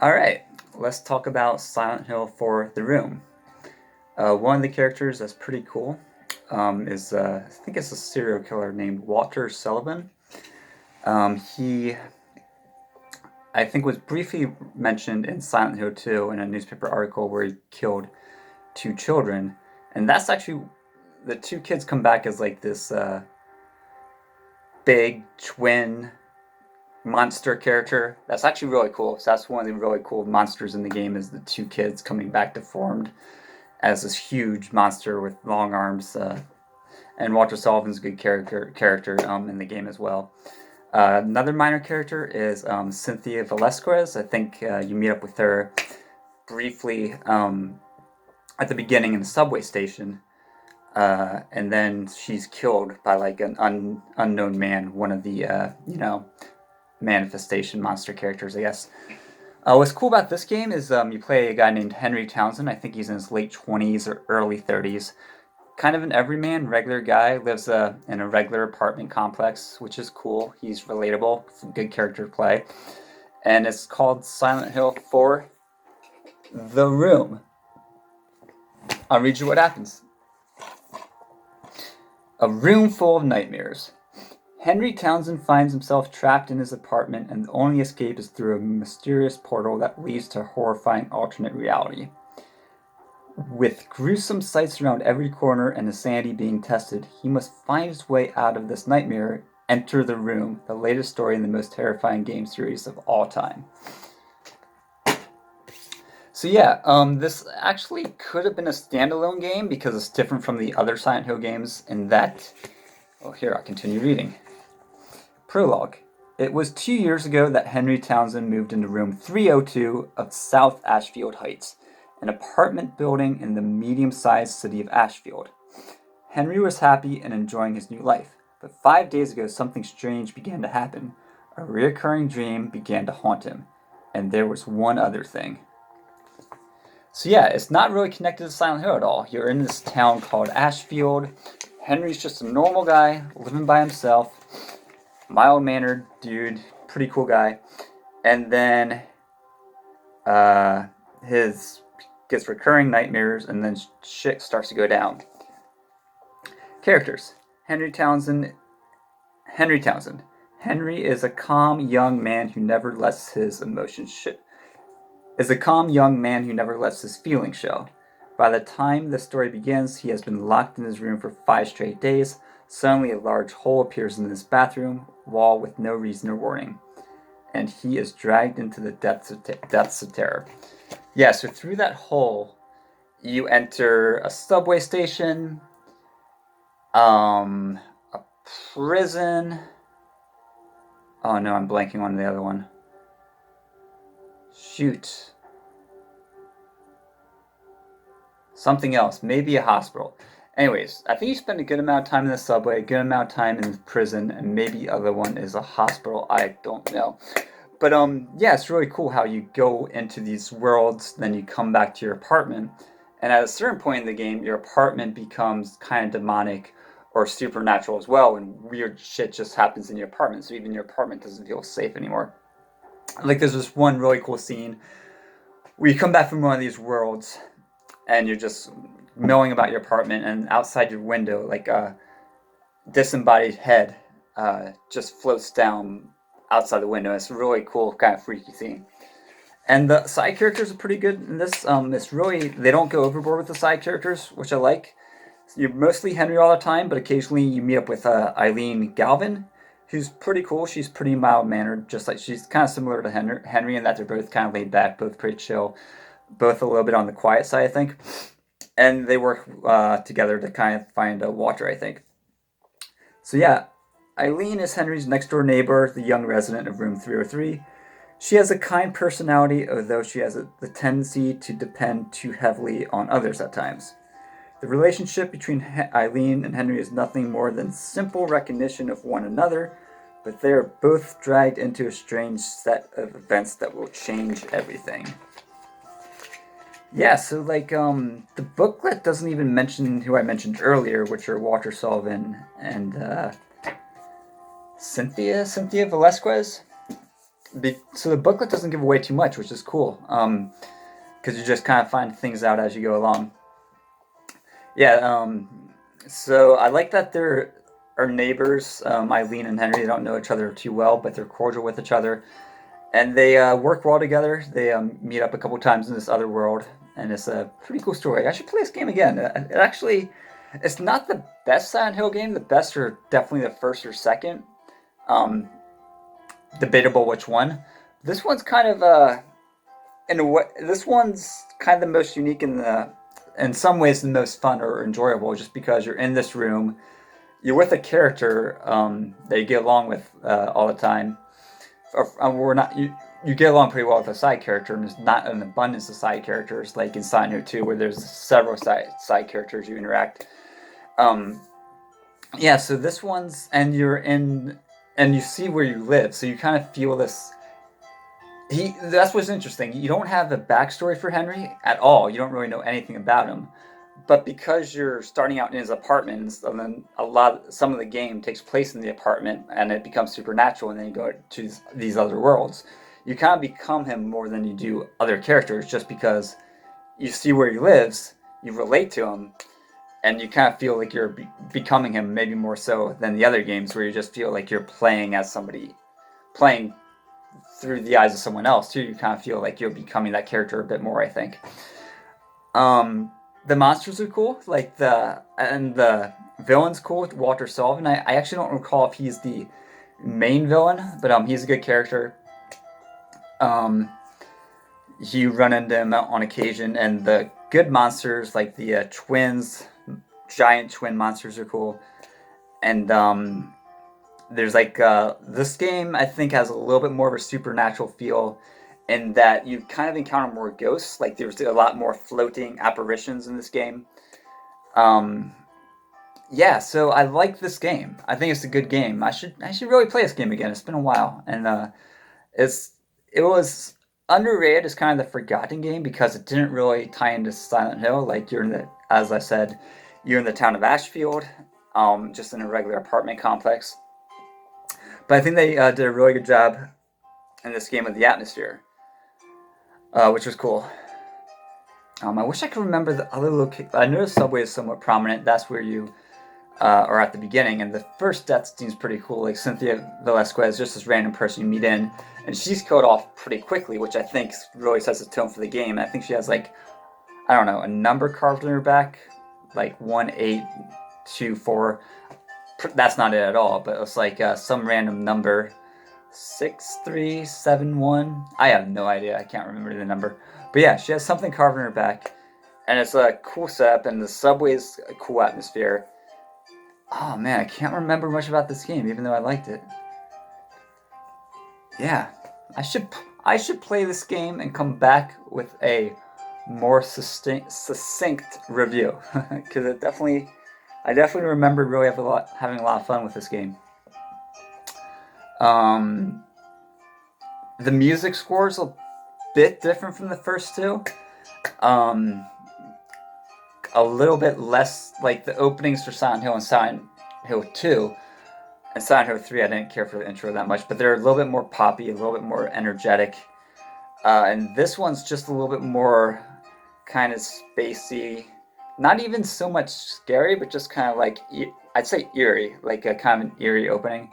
Alright, let's talk about Silent Hill for The Room. One of the characters that's pretty cool is, I think it's a serial killer named Walter Sullivan. He, I think, was briefly mentioned in Silent Hill 2 in a newspaper article where he killed two children. And that's actually, the two kids come back as like this big twin monster character. That's actually really cool. So that's one of the really cool monsters in the game is the two kids coming back deformed as this huge monster with long arms. And Walter Sullivan's a good character in the game as well. Another minor character is Cynthia Velasquez. I think you meet up with her briefly at the beginning in the subway station. And then she's killed by like an unknown man, one of the, manifestation monster characters, I guess. What's cool about this game is you play a guy named Henry Townsend. I think he's in his late 20s or early 30s. Kind of an everyman, regular guy, lives in a regular apartment complex, which is cool. He's relatable, good character to play. And it's called Silent Hill for The Room. I'll read you what happens. A room full of nightmares. Henry Townsend finds himself trapped in his apartment, and the only escape is through a mysterious portal that leads to a horrifying alternate reality. With gruesome sights around every corner and his sanity being tested, he must find his way out of this nightmare. Enter The Room, the latest story in the most terrifying game series of all time. So yeah, this actually could have been a standalone game because it's different from the other Silent Hill games in that... Well, here, I'll continue reading. Prologue. It was 2 years ago that Henry Townsend moved into room 302 of South Ashfield Heights, an apartment building in the medium-sized city of Ashfield. Henry was happy and enjoying his new life, but 5 days ago something strange began to happen. A recurring dream began to haunt him, and there was one other thing. So yeah, it's not really connected to Silent Hill at all. You're in this town called Ashfield. Henry's just a normal guy, living by himself. Mild-mannered dude, pretty cool guy. And then his gets recurring nightmares, and then shit starts to go down. Characters. Henry Townsend. Henry is a calm young man who never lets his emotions feelings show. By the time the story begins, he has been locked in his room for 5 straight days. Suddenly a large hole appears in his bathroom wall with no reason or warning, and he is dragged into the depths of terror. Yeah, so through that hole, you enter a subway station, a prison. Oh no, I'm blanking on the other one. Shoot. Something else, maybe a hospital. Anyways, I think you spend a good amount of time in the subway, a good amount of time in the prison, and maybe the other one is a hospital. I don't know. But yeah, it's really cool how you go into these worlds, then you come back to your apartment, and at a certain point in the game, your apartment becomes kind of demonic or supernatural as well, and weird shit just happens in your apartment, so even your apartment doesn't feel safe anymore. Like there's this one really cool scene where you come back from one of these worlds, and you're just milling about your apartment, and outside your window, like a disembodied head just floats down outside the window. It's a really cool, kind of freaky scene. And the side characters are pretty good in this. It's really, they don't go overboard with the side characters, which I like. You're mostly Henry all the time, but occasionally you meet up with Eileen Galvin, who's pretty cool. She's pretty mild-mannered, just like she's kind of similar to Henry in that they're both kind of laid back, both pretty chill, both a little bit on the quiet side, I think. And they work together to kind of find a Walter, I think. So yeah, Eileen is Henry's next-door neighbor, the young resident of room 303. She has a kind personality, although she has the tendency to depend too heavily on others at times. The relationship between Eileen and Henry is nothing more than simple recognition of one another, but they are both dragged into a strange set of events that will change everything. Yeah, so like the booklet doesn't even mention who I mentioned earlier, which are Walter Sullivan and Cynthia Velasquez. So the booklet doesn't give away too much, which is cool. Because you just kind of find things out as you go along. Yeah. So I like that they're our neighbors. Eileen and Henry, they don't know each other too well, but they're cordial with each other, and they work well together. They meet up a couple times in this other world, and it's a pretty cool story. I should play this game again. It actually, it's not the best Silent Hill game. The best are definitely the first or second. Um, Debatable which one. This one's kind of in a way, this one's kind of the most unique in some ways the most fun or enjoyable, just because you're in this room, you're with a character that you get along with all the time. We're not you get along pretty well with a side character, and there's not an abundance of side characters like in Silent Hill 2, where there's several side characters you interact. Um, yeah, so this one's and you're in and you see where you live, so you kind of feel this. That's what's interesting. You don't have a backstory for Henry at all. You don't really know anything about him, but because you're starting out in his apartment, and then some of the game takes place in the apartment, and it becomes supernatural, and then you go to these other worlds. You kind of become him more than you do other characters, just because you see where he lives, you relate to him, and you kind of feel like you're becoming him, maybe more so than the other games where you just feel like you're playing as somebody, playing through the eyes of someone else too. You kind of feel like you're becoming that character a bit more, I think. The monsters are cool, like the villain's cool, Walter Sullivan. I actually don't recall if he's the main villain, but he's a good character. Um, you run into him on occasion, and the good monsters like the twins, giant twin monsters are cool. And there's like this game I think has a little bit more of a supernatural feel in that you kind of encounter more ghosts. Like there's a lot more floating apparitions in this game. Um, yeah, so I like this game. I think it's a good game. I should really play this game again. It's been a while, and it's it was underrated as kind of the forgotten game because it didn't really tie into Silent Hill. Like you're in the, as I said, you're in the town of Ashfield, just in a regular apartment complex. But I think they did a really good job in this game with the atmosphere, which was cool. I wish I could remember the other location. I know the subway is somewhat prominent. That's where you are at the beginning, and the first death seems pretty cool. Like Cynthia Velasquez, just this random person you meet in, and she's killed off pretty quickly, which I think really sets the tone for the game. I think she has like, I don't know, a number carved in her back, like 1824. That's not it at all, but it's like some random number, 6371. I have no idea. I can't remember the number. But yeah, she has something carved in her back, and it's a cool setup, and the subway's a cool atmosphere. Oh man, I can't remember much about this game, even though I liked it. Yeah, I should play this game and come back with a more succinct review because I definitely remember really having a lot of fun with this game. Um, the music score is a bit different from the first two. Um, a little bit less like the openings for Silent Hill and Silent Hill 2 and Silent Hill 3. I didn't care for the intro that much, but they're a little bit more poppy, a little bit more energetic. And this one's just a little bit more kind of spacey. Not even so much scary, but just kind of like, I'd say eerie, like a kind of an eerie opening.